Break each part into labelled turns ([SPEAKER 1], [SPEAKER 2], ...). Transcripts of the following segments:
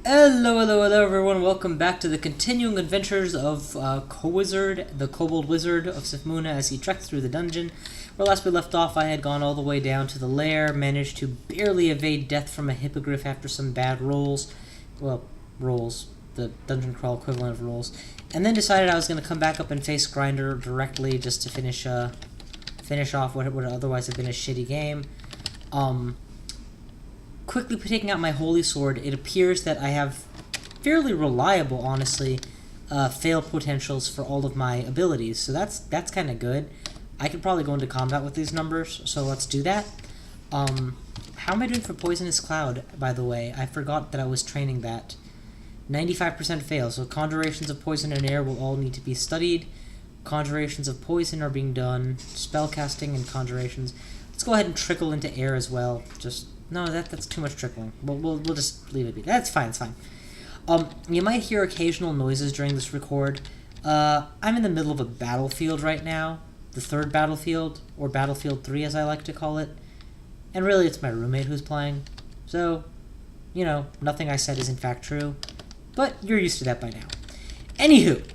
[SPEAKER 1] Hello everyone, welcome back to the continuing adventures of KoWzrd, the Kobold Wizard of Sifmuna, as he trekked through the dungeon. Where last we left off, I had gone all the way down to the lair, managed to barely evade death from a hippogriff after some bad rolls. Well, rolls, the DungeonCrawl equivalent of rolls. And then decided I was going to come back up and face Grinder directly just to finish off what would otherwise have been a shitty game. Quickly taking out my holy sword, it appears that I have fairly reliable, honestly, fail potentials for all of my abilities. So that's kind of good. I could probably go into combat with these numbers, so let's do that. How am I doing for Poisonous Cloud, by the way? I forgot that I was training that. 95% fail, so conjurations of poison and air will all need to be studied. Conjurations of poison are being done. Spellcasting and conjurations. Let's go ahead and trickle into air as well. No, that's too much trickling. We'll just leave it be. That's fine, it's fine. You might hear occasional noises during this record. I'm in the middle of a battlefield right now. The third battlefield, or Battlefield 3 as I like to call it. And really, it's my roommate who's playing. So, you know, nothing I said is in fact true. But you're used to that by now. Anywho,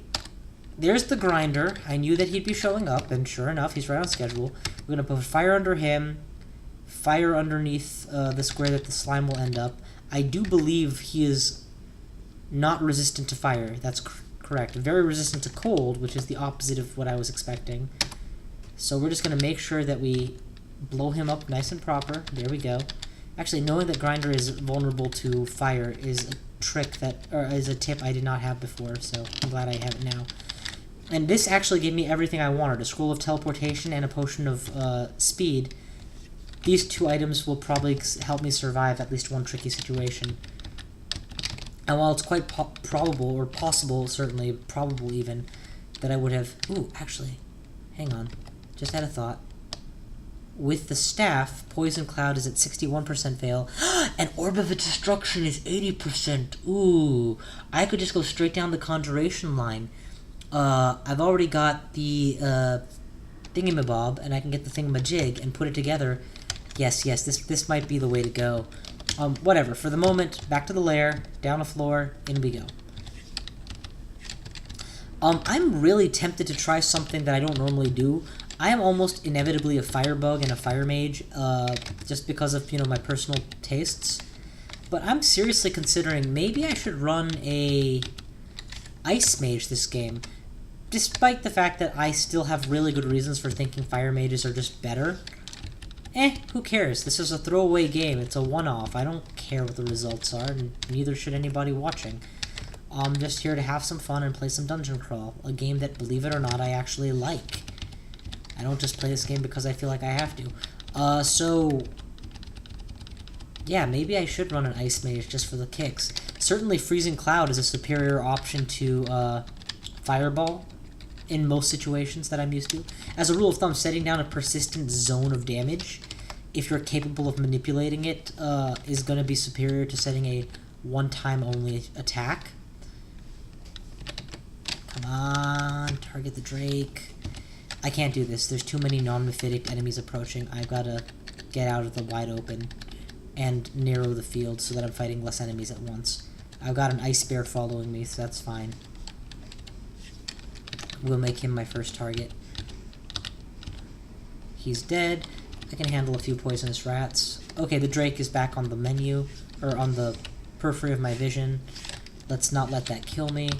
[SPEAKER 1] there's the Grinder. I knew that he'd be showing up, and sure enough, he's right on schedule. We're going to put fire under him. Fire underneath the square that the slime will end up. I do believe he is not resistant to fire. That's correct. Very resistant to cold, which is the opposite of what I was expecting. So we're just going to make sure that we blow him up nice and proper. There we go. Actually, knowing that Grinder is vulnerable to fire is a is a tip I did not have before, so I'm glad I have it now. And this actually gave me everything I wanted. A scroll of teleportation and a potion of speed. These two items will probably help me survive at least one tricky situation. And while it's quite probable, or possible, certainly, probable even, that I would have... Ooh, actually, hang on. Just had a thought. With the staff, Poison Cloud is at 61% fail, and Orb of Destruction is 80%. Ooh, I could just go straight down the Conjuration line. I've already got the thingamabob, and I can get the thingamajig and put it together. Yes, this might be the way to go. Whatever, for the moment, back to the lair, down the floor, in we go. I'm really tempted to try something that I don't normally do. I am almost inevitably a firebug and a fire mage, just because of, you know, my personal tastes. But I'm seriously considering maybe I should run a ice mage this game, despite the fact that I still have really good reasons for thinking fire mages are just better. Who cares? This is a throwaway game. It's a one-off. I don't care what the results are, and neither should anybody watching. I'm just here to have some fun and play some DungeonCrawl, a game that, believe it or not, I actually like. I don't just play this game because I feel like I have to. So... yeah, maybe I should run an Ice Mage just for the kicks. Certainly Freezing Cloud is a superior option to Fireball in most situations that I'm used to. As a rule of thumb, setting down a persistent zone of damage, if you're capable of manipulating it, is going to be superior to setting a one-time only attack. Come on, target the Drake. I can't do this. There's too many non-mephitic enemies approaching. I've got to get out of the wide open and narrow the field so that I'm fighting less enemies at once. I've got an Ice Bear following me, so that's fine. We'll make him my first target. He's dead. I can handle a few poisonous rats. Okay, the Drake is back on the menu, or on the periphery of my vision. Let's not let that kill me.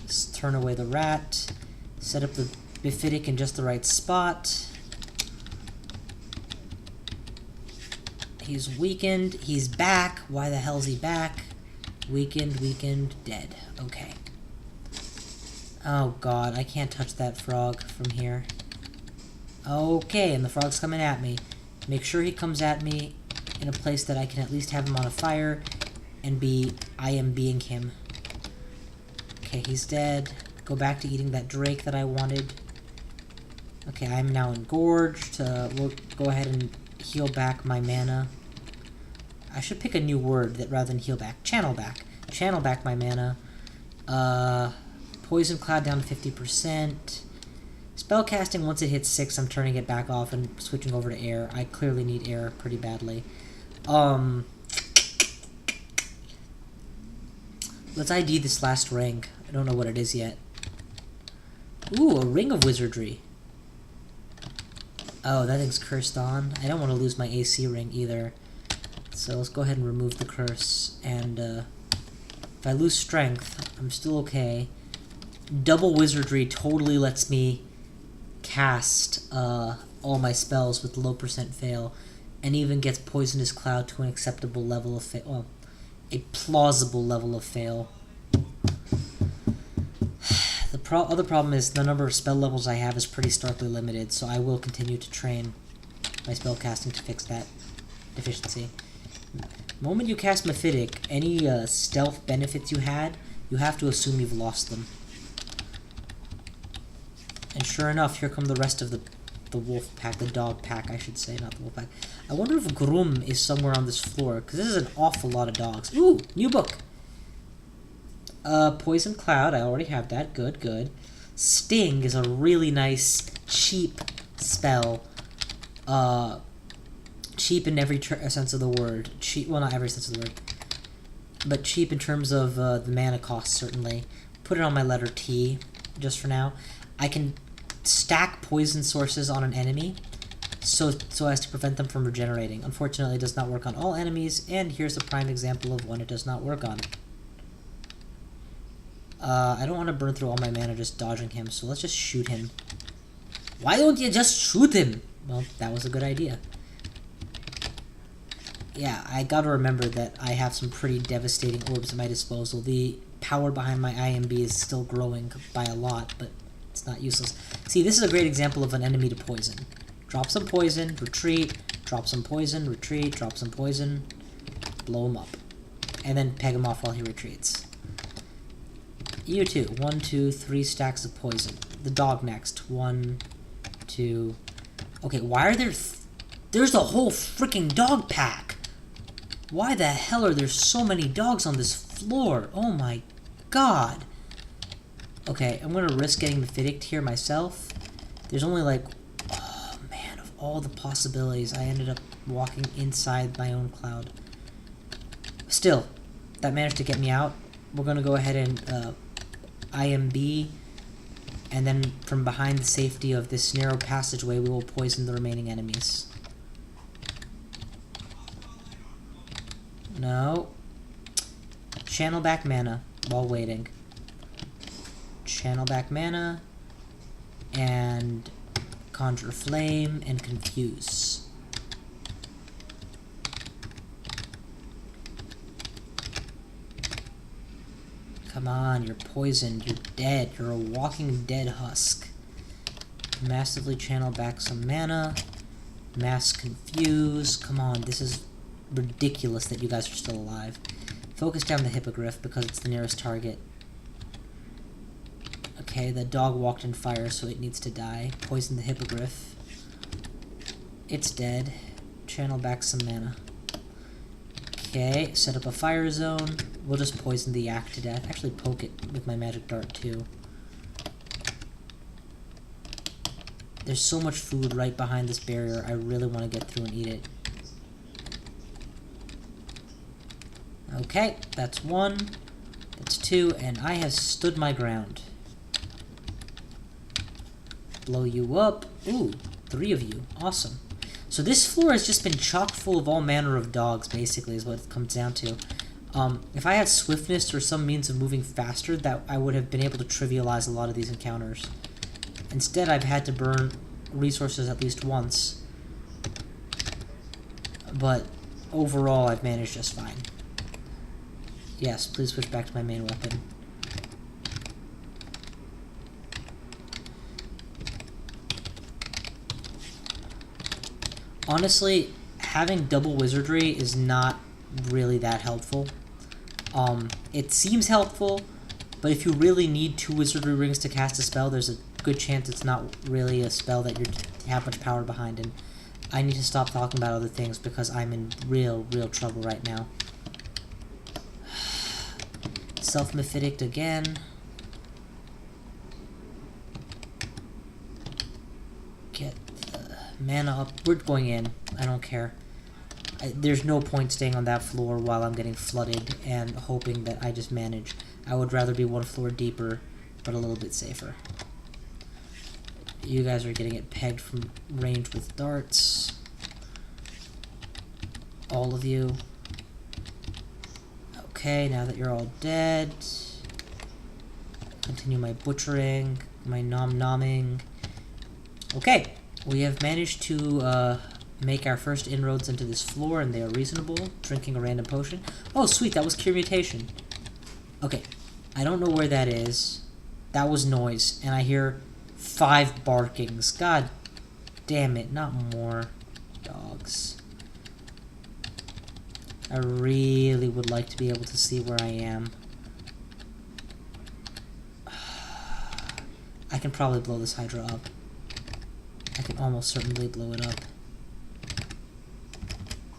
[SPEAKER 1] Let's turn away the rat. Set up the Mephitic in just the right spot. He's weakened. He's back. Why the hell is he back? Weakened, dead. Okay. Oh god, I can't touch that frog from here. Okay, and the frog's coming at me. Make sure he comes at me in a place that I can at least have him on a fire and I am being him. Okay, he's dead. Go back to eating that Drake that I wanted. Okay, I'm now engorged. We'll go ahead and heal back my mana. I should pick a new word that rather than heal back. Channel back. Channel back my mana. Poison Cloud down to 50%. Spellcasting, once it hits 6, I'm turning it back off and switching over to air. I clearly need air pretty badly. Let's ID this last ring. I don't know what it is yet. Ooh, a ring of wizardry. Oh, that thing's cursed on. I don't want to lose my AC ring either. So let's go ahead and remove the curse. And if I lose strength, I'm still okay. Double wizardry totally lets me cast all my spells with low % fail. And even gets Poisonous Cloud to an acceptable level of fail. Well, a plausible level of fail. The other problem is the number of spell levels I have is pretty starkly limited, so I will continue to train my spell casting to fix that deficiency. The moment you cast Mephitic, any stealth benefits you had, you have to assume you've lost them. And sure enough, here come the rest of the wolf pack, the dog pack, I should say, not the wolf pack. I wonder if Grum is somewhere on this floor, because this is an awful lot of dogs. Ooh, new book! Poison Cloud, I already have that. Good, good. Sting is a really nice, cheap spell. Cheap in every sense of the word. Cheap, well, not every sense of the word. But cheap in terms of the mana cost, certainly. Put it on my letter T, just for now. I can stack poison sources on an enemy, so as to prevent them from regenerating. Unfortunately, it does not work on all enemies, and here's a prime example of one it does not work on. I don't want to burn through all my mana just dodging him, so let's just shoot him. Why don't you just shoot him? Well, that was a good idea. Yeah, I gotta remember that I have some pretty devastating orbs at my disposal. The power behind my IMB is still growing by a lot, but it's not useless. See, this is a great example of an enemy to poison. Drop some poison, retreat, drop some poison, retreat, drop some poison, blow him up. And then peg him off while he retreats. You too. 1, 2, 3 stacks of poison. The dog next. 1, 2... Okay, why are there... There's a whole freaking dog pack! Why the hell are there so many dogs on this floor? Oh my god! Okay, I'm gonna risk getting Mephitic here myself. There's only like... Oh man, of all the possibilities, I ended up walking inside my own cloud. Still, that managed to get me out. We're gonna go ahead and IMB, and then from behind the safety of this narrow passageway, we will poison the remaining enemies. No. Channel back mana while waiting. Channel back mana, and conjure flame, and confuse. Come on, you're poisoned, you're dead, you're a walking dead husk. Massively channel back some mana. Mass confuse. Come on, this is ridiculous that you guys are still alive. Focus down the hippogriff because it's the nearest target. Okay, the dog walked in fire, so it needs to die. Poison the hippogriff. It's dead. Channel back some mana. Okay, set up a fire zone. We'll just poison the yak to death. Actually, poke it with my magic dart, too. There's so much food right behind this barrier. I really want to get through and eat it. Okay, that's 1. That's 2, and I have stood my ground. Blow you up. Ooh, 3 of you. Awesome. So this floor has just been chock full of all manner of dogs, basically, is what it comes down to. If I had swiftness or some means of moving faster, that I would have been able to trivialize a lot of these encounters. Instead, I've had to burn resources at least once. But overall, I've managed just fine. Yes, please switch back to my main weapon. Honestly, having double wizardry is not really that helpful. It seems helpful, but if you really need 2 wizardry rings to cast a spell, there's a good chance it's not really a spell that you have much power behind, and I need to stop talking about other things because I'm in real trouble right now. Self-Mephitic again. Get the mana up. We're going in. I don't care. There's no point staying on that floor while I'm getting flooded and hoping that I just manage. I would rather be one floor deeper, but a little bit safer. You guys are getting it pegged from range with darts. All of you. Okay, now that you're all dead, continue my butchering, my nom-nomming. Okay, we have managed to make our first inroads into this floor, and they are reasonable. Drinking a random potion. Oh, sweet, that was Cure Mutation. Okay, I don't know where that is. That was noise, and I hear 5 barkings. God damn it, not more dogs. I really would like to be able to see where I am. I can probably blow this hydra up. I can almost certainly blow it up.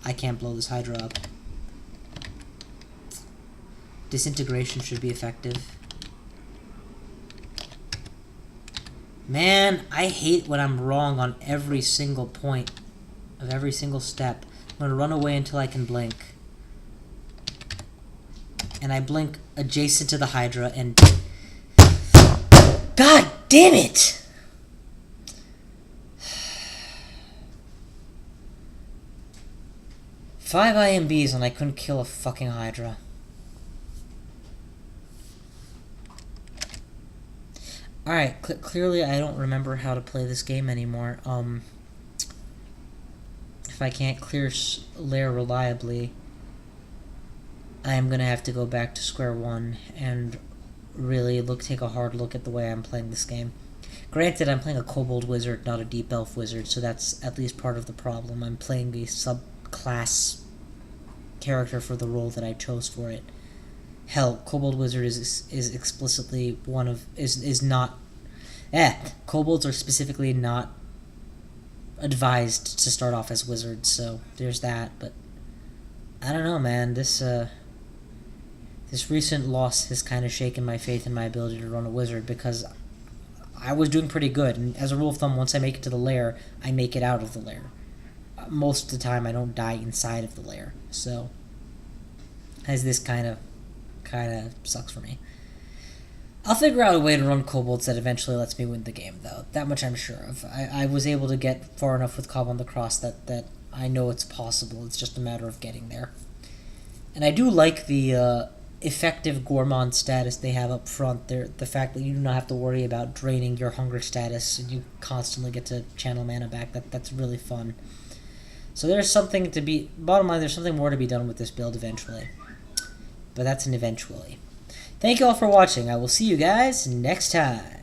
[SPEAKER 1] I can't blow this hydra up. Disintegration should be effective. Man, I hate when I'm wrong on every single point of every single step. I'm gonna run away until I can blink. And I blink adjacent to the hydra and... God damn it! Five IMBs and I couldn't kill a fucking hydra. Alright, clearly I don't remember how to play this game anymore. If I can't clear lair reliably, I am gonna have to go back to square one and really take a hard look at the way I'm playing this game. Granted, I'm playing a kobold wizard, not a deep elf wizard, so that's at least part of the problem. I'm playing a subclass character for the role that I chose for it. Hell, kobold wizard is explicitly kobolds are specifically not advised to start off as wizards, so there's that. But I don't know, man. This recent loss has kind of shaken my faith in my ability to run a wizard, because I was doing pretty good, and as a rule of thumb, once I make it to the lair, I make it out of the lair. Most of the time, I don't die inside of the lair, so as this kind of sucks for me. I'll figure out a way to run kobolds that eventually lets me win the game, though. That much I'm sure of. I was able to get far enough with Cobb on the Cross that I know it's possible. It's just a matter of getting there. And I do like the effective gourmand status they have up front. The fact that you do not have to worry about draining your hunger status, and you constantly get to channel mana back. That's really fun. So there's something to be... Bottom line, there's something more to be done with this build eventually. But that's an eventually. Thank you all for watching. I will see you guys next time.